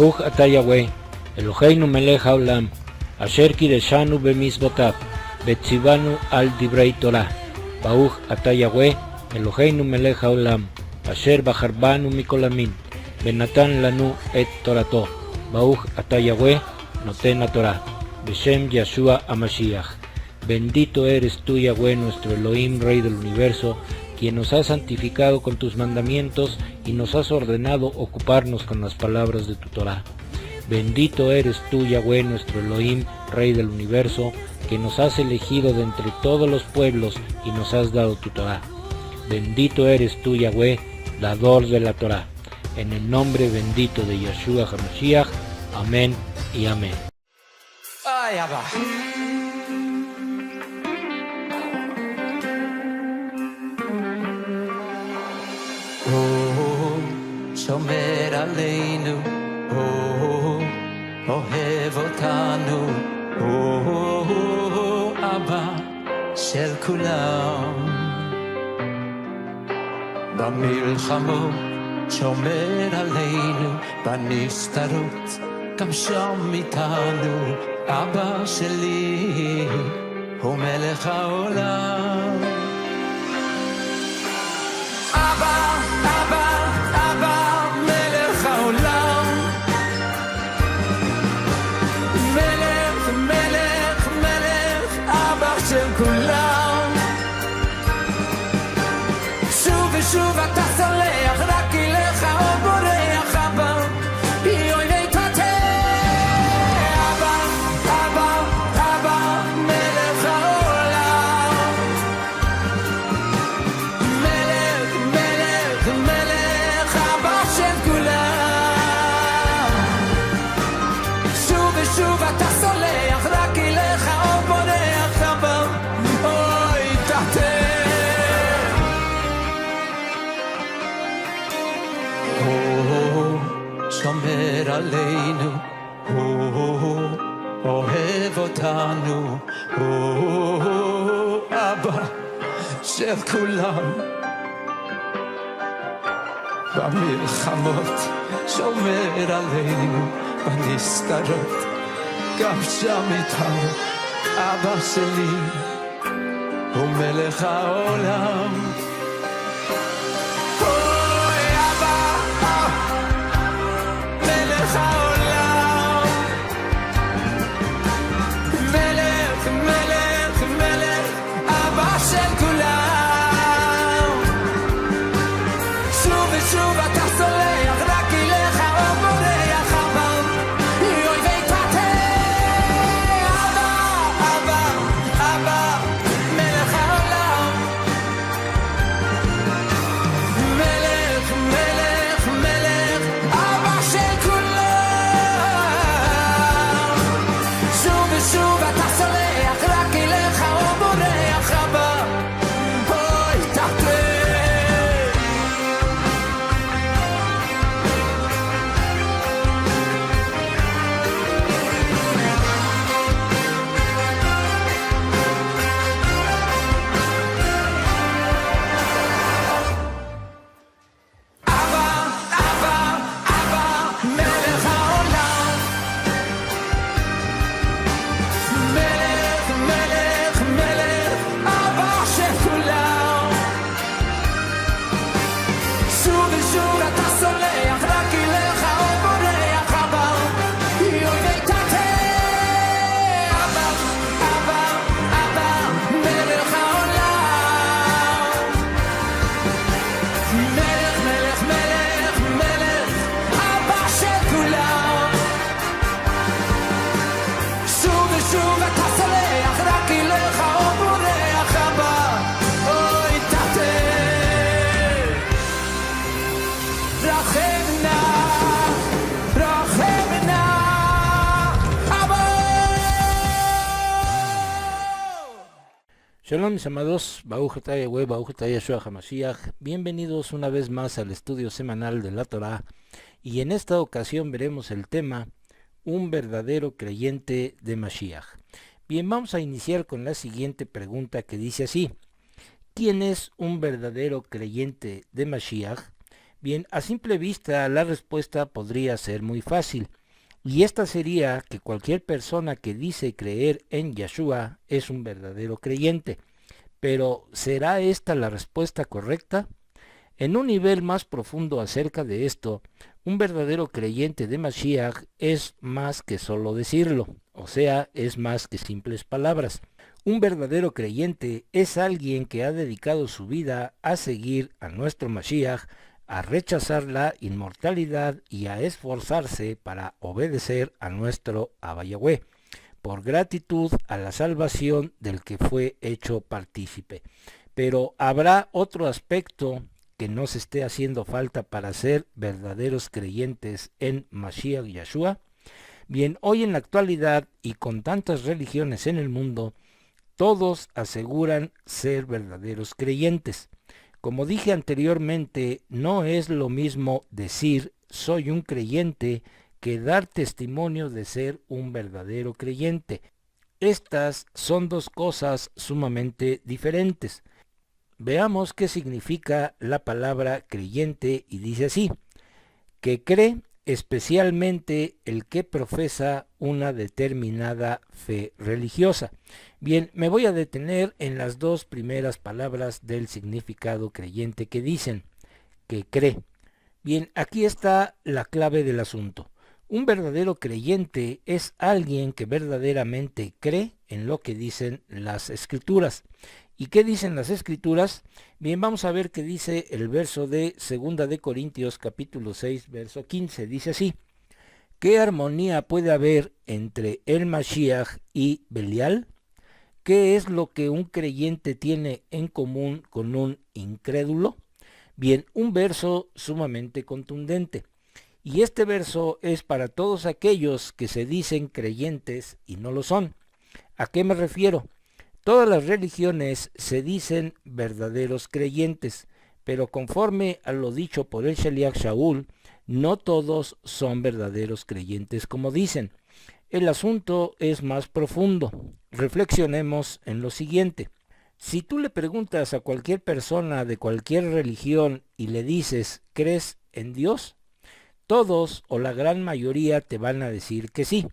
Baruch Ata Yahweh, Eloheinu melech haolam, Asher kireshanu b'mizvotav, Betzivanu al divrei Torah. Baruch Ata Yahweh, Eloheinu melech haolam, Asher bacharbanu mikol amin, Benatan lanu et Torato. Baruch Ata Yahweh, Noten Torah. Beshem Yeshua HaMashiach. Bendito eres tú, Yahweh, nuestro Elohim, Rey del Universo, quien nos has santificado con tus mandamientos y nos has ordenado ocuparnos con las palabras de tu Torah. Bendito eres tú, Yahweh, nuestro Elohim, Rey del Universo, que nos has elegido de entre todos los pueblos y nos has dado tu Torah. Bendito eres tú, Yahweh, dador de la Torah. En el nombre bendito de Yeshua HaMashiach. Amén y amén. Ay, Abba. שומר עלינו, אוהב אותנו, אבא של כולם. במלחמות שומר עלינו, בנסתרות גם שם איתנו, אבא שלי הוא מלך העולם. אבא, אבא, אבא, מלך העולם. מלך, מלך, מלך, אבא של כולם. שוב ושוב אתה סולח, רק אליך או בורח, אבא, יואי תתה. אבא, אבא, אבא, מלך העולם. מלך, מלך, מלך, אבא של כולם. שוב ושוב אתה סולח, רק אליך או בורח, אבא, אוי תתה. שומר עלינו, אוהב אותנו, אבא של כולם. במלחמות שומר עלינו, בנסתרות גם שם איתנו, אבא שלי הוא מלך העולם. Shalom mis amados, Baruch Ata Yahweh, Baruch Ata Yeshua HaMashiach. Bienvenidos una vez más al estudio semanal de la Torah, y en esta ocasión veremos el tema un verdadero creyente de Mashiach. Bien, vamos a iniciar con la siguiente pregunta que dice así: ¿quién es un verdadero creyente de Mashiach? Bien, a simple vista la respuesta podría ser muy fácil, y esta sería que cualquier persona que dice creer en Yeshua es un verdadero creyente. Pero, ¿será esta la respuesta correcta? En un nivel más profundo acerca de esto, un verdadero creyente de Mashiach es más que solo decirlo, o sea, es más que simples palabras. Un verdadero creyente es alguien que ha dedicado su vida a seguir a nuestro Mashiach, a rechazar la inmortalidad y a esforzarse para obedecer a nuestro Abba Yahweh, por gratitud a la salvación del que fue hecho partícipe. Pero habrá otro aspecto que nos esté haciendo falta para ser verdaderos creyentes en Mashiach Yeshua. Bien, hoy en la actualidad y con tantas religiones en el mundo, todos aseguran ser verdaderos creyentes. Como dije anteriormente, no es lo mismo decir soy un creyente que dar testimonio de ser un verdadero creyente. Estas son dos cosas sumamente diferentes. Veamos qué significa la palabra creyente y dice así, que cree especialmente el que profesa una determinada fe religiosa. Bien, me voy a detener en las dos primeras palabras del significado creyente que dicen, que cree. Bien, aquí está la clave del asunto. Un verdadero creyente es alguien que verdaderamente cree en lo que dicen las Escrituras. ¿Y qué dicen las Escrituras? Bien, vamos a ver qué dice el verso de 2 de Corintios capítulo 6, verso 15. Dice así, ¿qué armonía puede haber entre el Mashiach y Belial? ¿Qué es lo que un creyente tiene en común con un incrédulo? Bien, un verso sumamente contundente. Y este verso es para todos aquellos que se dicen creyentes y no lo son. ¿A qué me refiero? Todas las religiones se dicen verdaderos creyentes, pero conforme a lo dicho por el Sheliach Shaul, no todos son verdaderos creyentes como dicen. El asunto es más profundo. Reflexionemos en lo siguiente. Si tú le preguntas a cualquier persona de cualquier religión y le dices, ¿crees en Dios? Todos o la gran mayoría te van a decir que sí.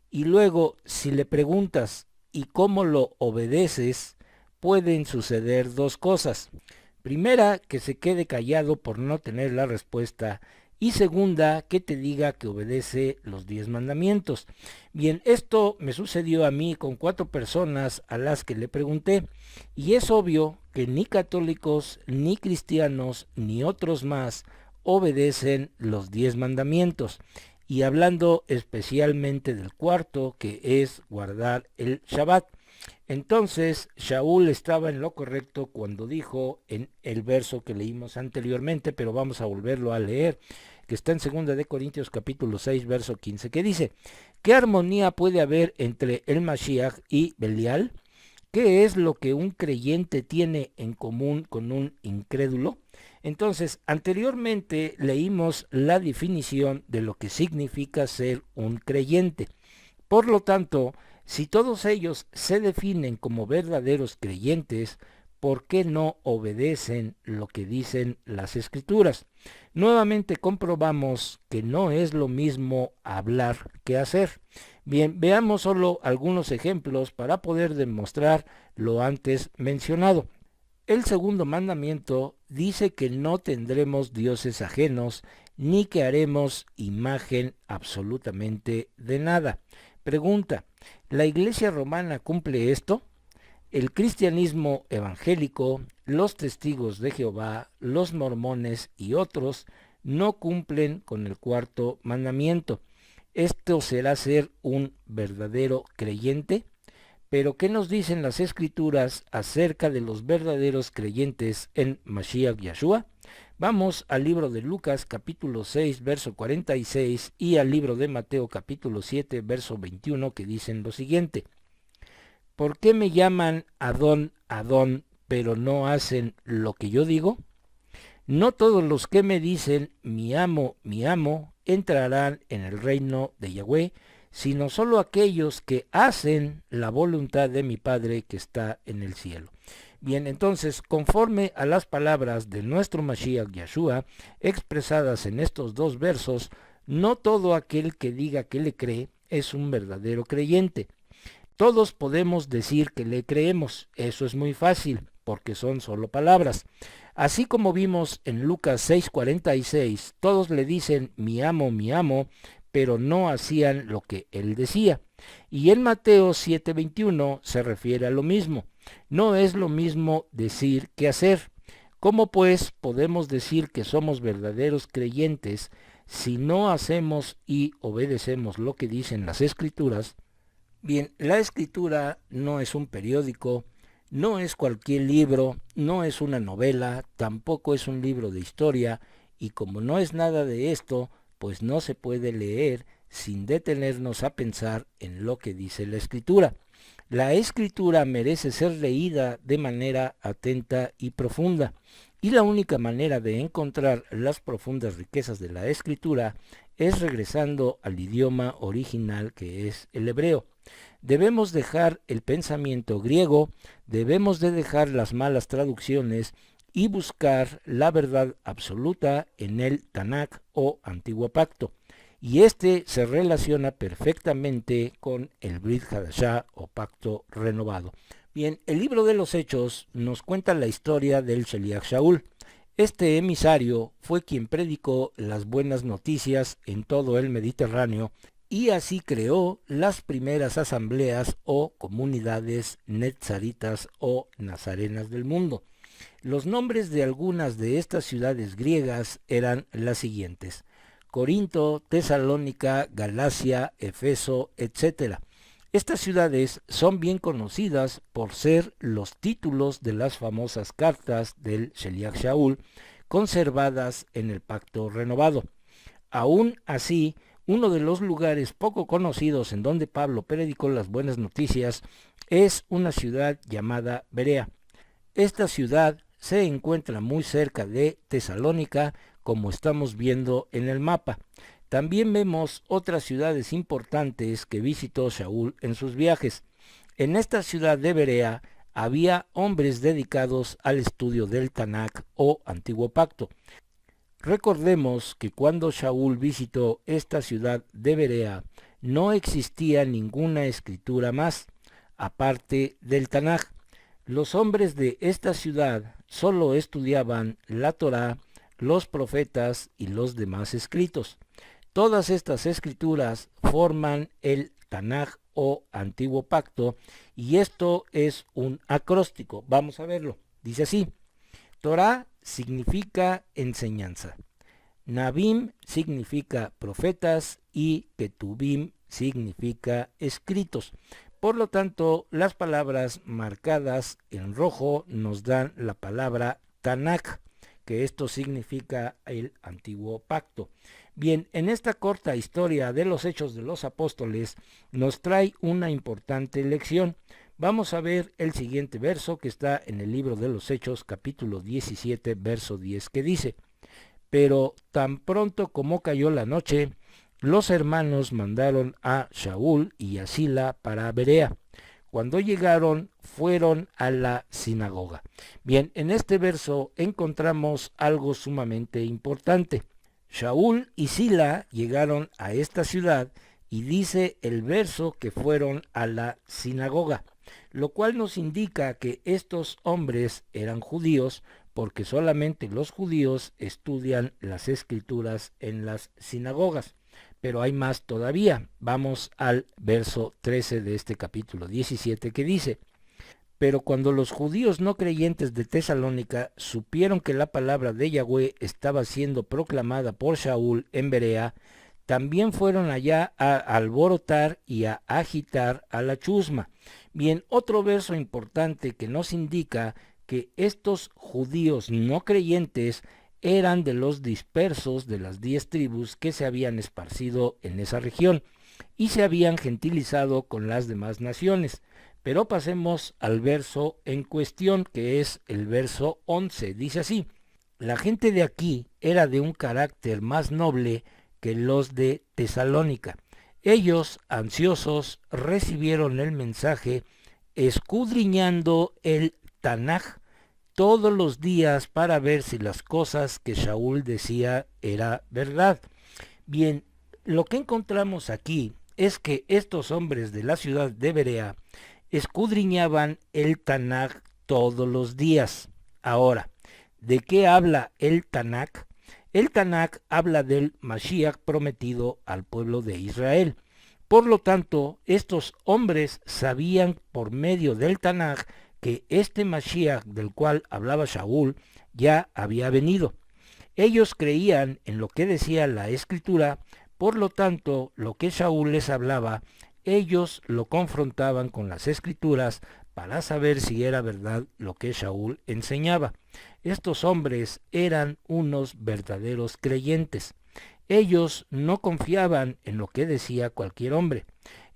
Y luego, si le preguntas, ¿y cómo lo obedeces? Pueden suceder dos cosas. Primera, que se quede callado por no tener la respuesta. Y segunda, que te diga que obedece los 10 mandamientos. Bien, esto me sucedió a mí con 4 personas a las que le pregunté. Y es obvio que ni católicos, ni cristianos, ni otros más obedecen los 10 mandamientos. Y hablando especialmente del cuarto, que es guardar el Shabbat. Entonces, Shaul estaba en lo correcto cuando dijo en el verso que leímos anteriormente, pero vamos a volverlo a leer, que está en 2 de Corintios capítulo 6, verso 15, que dice, ¿qué armonía puede haber entre el Mashiach y Belial? ¿Qué es lo que un creyente tiene en común con un incrédulo? Entonces, anteriormente leímos la definición de lo que significa ser un creyente. Por lo tanto, si todos ellos se definen como verdaderos creyentes, ¿por qué no obedecen lo que dicen las Escrituras? Nuevamente comprobamos que no es lo mismo hablar que hacer. Bien, veamos solo algunos ejemplos para poder demostrar lo antes mencionado. El segundo mandamiento dice que no tendremos dioses ajenos, ni que haremos imagen absolutamente de nada. Pregunta, ¿la Iglesia Romana cumple esto? El cristianismo evangélico, los testigos de Jehová, los mormones y otros no cumplen con el cuarto mandamiento. ¿Esto será ser un verdadero creyente? Pero ¿qué nos dicen las Escrituras acerca de los verdaderos creyentes en Mashiach Yeshua? Vamos al libro de Lucas capítulo 6, verso 46 y al libro de Mateo capítulo 7, verso 21 que dicen lo siguiente. ¿Por qué me llaman Adón, Adón, pero no hacen lo que yo digo? No todos los que me dicen mi amo, entrarán en el reino de Yahweh, sino solo aquellos que hacen la voluntad de mi Padre que está en el cielo. Bien, entonces, conforme a las palabras de nuestro Mashiach Yeshua, expresadas en estos dos versos, no todo aquel que diga que le cree es un verdadero creyente. Todos podemos decir que le creemos, eso es muy fácil, porque son solo palabras. Así como vimos en Lucas 6:46, todos le dicen mi amo, pero no hacían lo que él decía. Y en Mateo 7:21 se refiere a lo mismo. No es lo mismo decir que hacer. ¿Cómo pues podemos decir que somos verdaderos creyentes si no hacemos y obedecemos lo que dicen las Escrituras? Bien, la Escritura no es un periódico, no es cualquier libro, no es una novela, tampoco es un libro de historia, y como no es nada de esto, pues no se puede leer sin detenernos a pensar en lo que dice la Escritura. La Escritura merece ser leída de manera atenta y profunda, y la única manera de encontrar las profundas riquezas de la Escritura es regresando al idioma original, que es el hebreo. Debemos dejar el pensamiento griego, debemos de dejar las malas traducciones y buscar la verdad absoluta en el Tanakh o Antiguo Pacto. Y este se relaciona perfectamente con el Brit Hadashah o Pacto Renovado. Bien, el libro de los Hechos nos cuenta la historia del Sheliach Shaul. Este emisario fue quien predicó las buenas noticias en todo el Mediterráneo y así creó las primeras asambleas o comunidades netzaritas o nazarenas del mundo. Los nombres de algunas de estas ciudades griegas eran las siguientes: Corinto, Tesalónica, Galacia, Efeso, etc. Estas ciudades son bien conocidas por ser los títulos de las famosas cartas del Sheliach Shaul conservadas en el Pacto Renovado. Aún así, uno de los lugares poco conocidos en donde Pablo predicó las buenas noticias es una ciudad llamada Berea. Esta ciudad se encuentra muy cerca de Tesalónica, como estamos viendo en el mapa. También vemos otras ciudades importantes que visitó Shaul en sus viajes. En esta ciudad de Berea había hombres dedicados al estudio del Tanakh o Antiguo Pacto. Recordemos que cuando Shaul visitó esta ciudad de Berea, no existía ninguna escritura más, aparte del Tanakh. Los hombres de esta ciudad solo estudiaban la Torá, los profetas y los demás escritos. Todas estas escrituras forman el Tanakh o Antiguo Pacto, y esto es un acróstico. Vamos a verlo. Dice así: Torá significa enseñanza, Nabim significa profetas y Ketubim significa escritos. Por lo tanto, las palabras marcadas en rojo nos dan la palabra Tanakh, que esto significa el Antiguo Pacto. Bien, en esta corta historia de los Hechos de los Apóstoles nos trae una importante lección. Vamos a ver el siguiente verso que está en el libro de los Hechos, capítulo 17, verso 10, que dice: Pero tan pronto como cayó la noche, los hermanos mandaron a Shaul y a Sila para Berea. Cuando llegaron, fueron a la sinagoga. Bien, en este verso encontramos algo sumamente importante. Shaul y Sila llegaron a esta ciudad y dice el verso que fueron a la sinagoga, lo cual nos indica que estos hombres eran judíos, porque solamente los judíos estudian las escrituras en las sinagogas. Pero hay más todavía. Vamos al verso 13 de este capítulo 17, que dice: Pero cuando los judíos no creyentes de Tesalónica supieron que la palabra de Yahweh estaba siendo proclamada por Shaul en Berea, también fueron allá a alborotar y a agitar a la chusma. Bien, otro verso importante que nos indica que estos judíos no creyentes eran de los dispersos de las 10 tribus que se habían esparcido en esa región y se habían gentilizado con las demás naciones. Pero pasemos al verso en cuestión, que es el verso 11. Dice así: La gente de aquí era de un carácter más noble que los de Tesalónica. Ellos, ansiosos, recibieron el mensaje, escudriñando el Tanaj todos los días para ver si las cosas que Shaul decía era verdad. Bien, lo que encontramos aquí es que estos hombres de la ciudad de Berea escudriñaban el Tanaj todos los días. Ahora, ¿de qué habla el Tanaj? El Tanaj habla del Mashiach prometido al pueblo de Israel. Por lo tanto, estos hombres sabían por medio del Tanaj que este Mashiach del cual hablaba Shaul ya había venido. Ellos creían en lo que decía la Escritura, por lo tanto, lo que Shaul les hablaba, ellos lo confrontaban con las Escrituras para saber si era verdad lo que Shaul enseñaba. Estos hombres eran unos verdaderos creyentes. Ellos no confiaban en lo que decía cualquier hombre.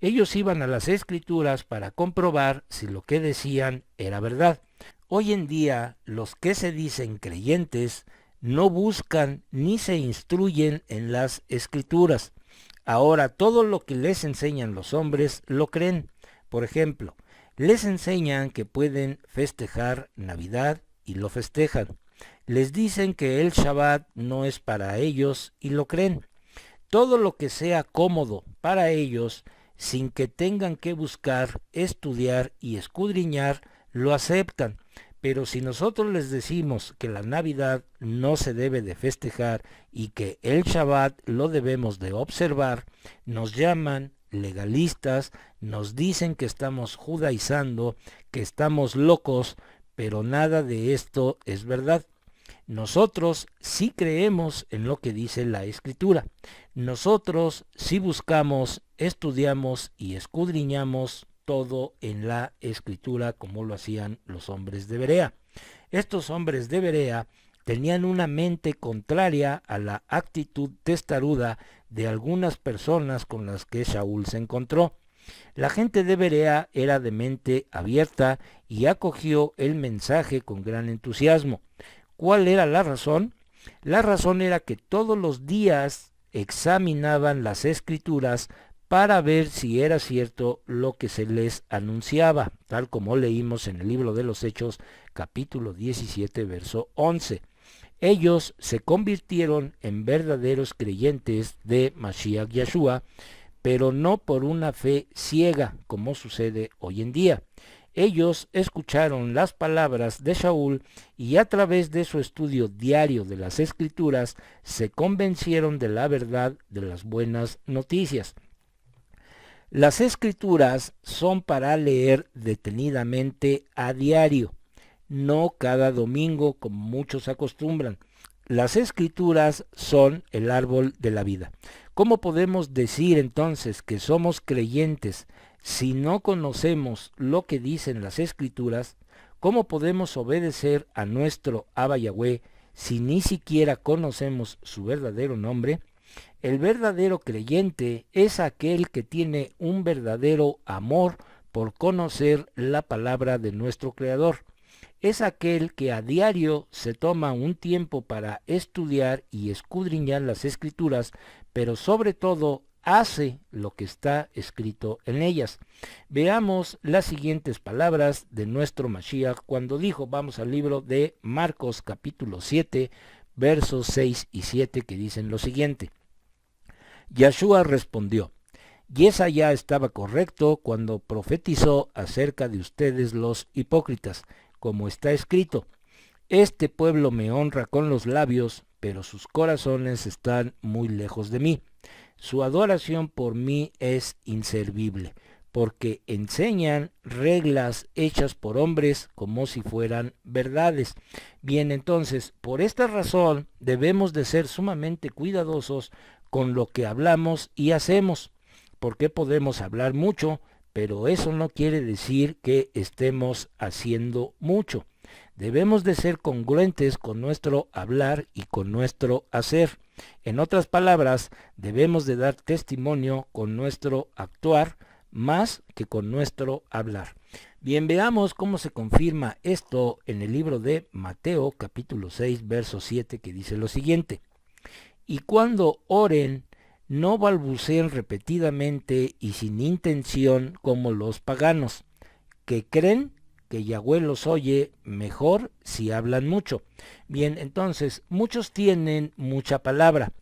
Ellos iban a las Escrituras para comprobar si lo que decían era verdad. Hoy en día, los que se dicen creyentes no buscan ni se instruyen en las Escrituras. Ahora, todo lo que les enseñan los hombres lo creen. Por ejemplo, les enseñan que pueden festejar Navidad y lo festejan. Les dicen que el Shabbat no es para ellos y lo creen. Todo lo que sea cómodo para ellos, sin que tengan que buscar, estudiar y escudriñar, lo aceptan. Pero si nosotros les decimos que la Navidad no se debe de festejar y que el Shabbat lo debemos de observar, nos llaman legalistas, nos dicen que estamos judaizando, que estamos locos, pero nada de esto es verdad. Nosotros sí creemos en lo que dice la Escritura. Nosotros sí buscamos, estudiamos y escudriñamos todo en la Escritura como lo hacían los hombres de Berea. Estos hombres de Berea tenían una mente contraria a la actitud testaruda de algunas personas con las que Shaul se encontró. La gente de Berea era de mente abierta y acogió el mensaje con gran entusiasmo. ¿Cuál era la razón? La razón era que todos los días examinaban las Escrituras para ver si era cierto lo que se les anunciaba, tal como leímos en el libro de los Hechos, capítulo 17, verso 11. Ellos se convirtieron en verdaderos creyentes de Mashiach Yeshua, pero no por una fe ciega, como sucede hoy en día. Ellos escucharon las palabras de Shaul y a través de su estudio diario de las Escrituras se convencieron de la verdad de las buenas noticias. Las Escrituras son para leer detenidamente a diario, no cada domingo como muchos acostumbran. Las Escrituras son el árbol de la vida. ¿Cómo podemos decir entonces que somos creyentes si no conocemos lo que dicen las Escrituras? ¿Cómo podemos obedecer a nuestro Abba Yahweh si ni siquiera conocemos su verdadero nombre? El verdadero creyente es aquel que tiene un verdadero amor por conocer la palabra de nuestro Creador. Es aquel que a diario se toma un tiempo para estudiar y escudriñar las Escrituras, pero sobre todo hace lo que está escrito en ellas. Veamos las siguientes palabras de nuestro Mashiach cuando dijo, vamos al libro de Marcos capítulo 7, versos 6 y 7 que dicen lo siguiente. Yeshua respondió, Yesaya estaba correcto cuando profetizó acerca de ustedes los hipócritas, como está escrito, este pueblo me honra con los labios, pero sus corazones están muy lejos de mí. Su adoración por mí es inservible, porque enseñan reglas hechas por hombres como si fueran verdades. Bien, entonces, por esta razón debemos de ser sumamente cuidadosos con lo que hablamos y hacemos, porque podemos hablar mucho, pero eso no quiere decir que estemos haciendo mucho. Debemos de ser congruentes con nuestro hablar y con nuestro hacer. En otras palabras, debemos de dar testimonio con nuestro actuar más que con nuestro hablar. Bien, veamos cómo se confirma esto en el libro de Mateo capítulo 6, verso 7, que dice lo siguiente. Y cuando oren, no balbuceen repetidamente y sin intención como los paganos, que creen que Yahweh los oye mejor si hablan mucho. Bien, entonces, muchos tienen mucha palabra,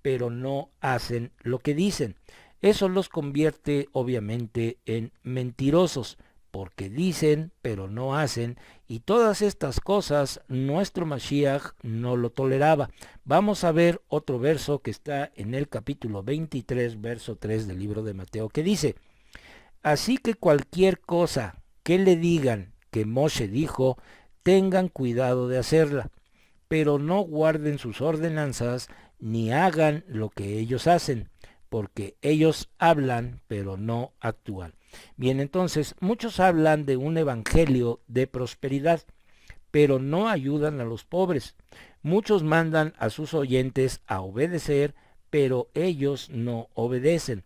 pero no hacen lo que dicen. Eso los convierte obviamente en mentirosos, porque dicen pero no hacen, y todas estas cosas nuestro Mashiach no lo toleraba. Vamos a ver otro verso que está en el capítulo 23, verso 3 del libro de Mateo, que dice: así que cualquier cosa que le digan que Moshe dijo, tengan cuidado de hacerla, pero no guarden sus ordenanzas ni hagan lo que ellos hacen, porque ellos hablan pero no actúan. Bien, entonces, muchos hablan de un evangelio de prosperidad, pero no ayudan a los pobres. Muchos mandan a sus oyentes a obedecer, pero ellos no obedecen.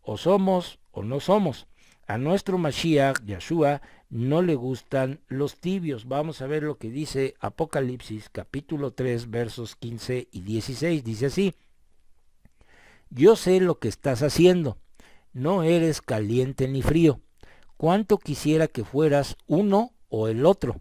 O somos o no somos. A nuestro Mashiach, Yahshua, no le gustan los tibios. Vamos a ver lo que dice Apocalipsis, capítulo 3, versos 15 y 16. Dice así: yo sé lo que estás haciendo. No eres caliente ni frío. Cuánto quisiera que fueras uno o el otro.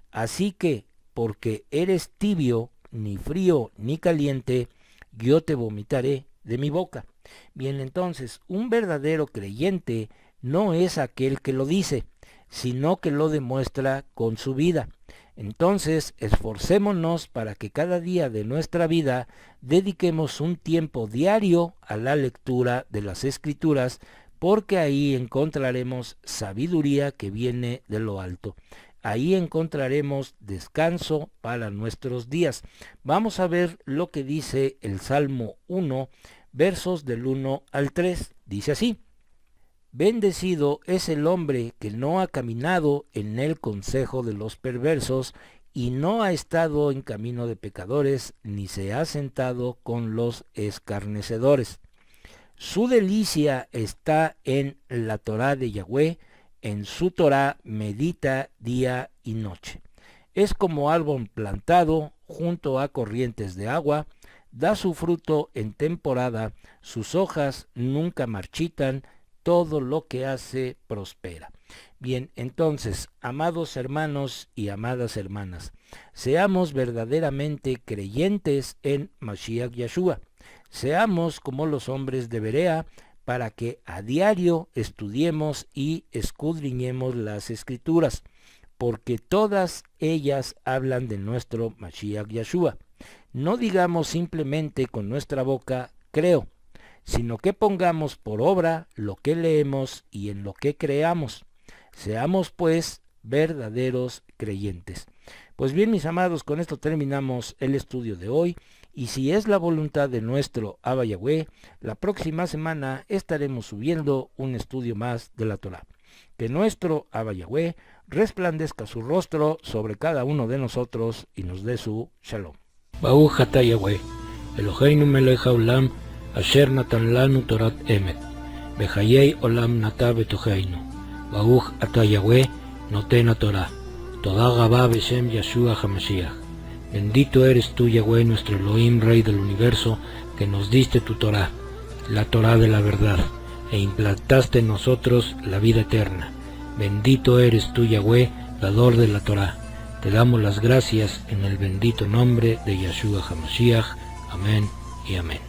Así que, porque eres tibio, ni frío ni caliente, yo te vomitaré de mi boca. Bien, entonces, un verdadero creyente no es aquel que lo dice, sino que lo demuestra con su vida. Entonces, esforcémonos para que cada día de nuestra vida dediquemos un tiempo diario a la lectura de las Escrituras, porque ahí encontraremos sabiduría que viene de lo alto. Ahí encontraremos descanso para nuestros días. Vamos a ver lo que dice el Salmo 1, versos del 1 al 3. Dice así: bendecido es el hombre que no ha caminado en el consejo de los perversos, y no ha estado en camino de pecadores, ni se ha sentado con los escarnecedores. Su delicia está en la Torá de Yahweh, en su Torá medita día y noche. Es como árbol plantado junto a corrientes de agua, da su fruto en temporada, sus hojas nunca marchitan, todo lo que hace prospera. Bien, entonces, amados hermanos y amadas hermanas, seamos verdaderamente creyentes en Mashiach Yahshua. Seamos como los hombres de Berea, para que a diario estudiemos y escudriñemos las Escrituras, porque todas ellas hablan de nuestro Mashiach Yahshua. No digamos simplemente con nuestra boca, creo, sino que pongamos por obra lo que leemos y en lo que creamos. Seamos pues verdaderos creyentes. Pues bien, mis amados, con esto terminamos el estudio de hoy, y si es la voluntad de nuestro Abba Yahweh, la próxima semana estaremos subiendo un estudio más de la Torá. Que nuestro Abba Yahweh resplandezca su rostro sobre cada uno de nosotros y nos dé su shalom. Baruch atah Yahweh, Eloheinu melech haolam, asher natan lanu torat emet, bechayei olam nata betocheinu. Baruch atah Yahweh, noten haTorah. Toda Rabá Beshem Yahshua HaMashiach. Bendito eres tú, Yahweh, nuestro Elohim, Rey del universo, que nos diste tu Torá, la Torá de la verdad, e implantaste en nosotros la vida eterna. Bendito eres tú, Yahweh, dador de la Torá. Te damos las gracias en el bendito nombre de Yahshua HaMashiach. Amén y amén.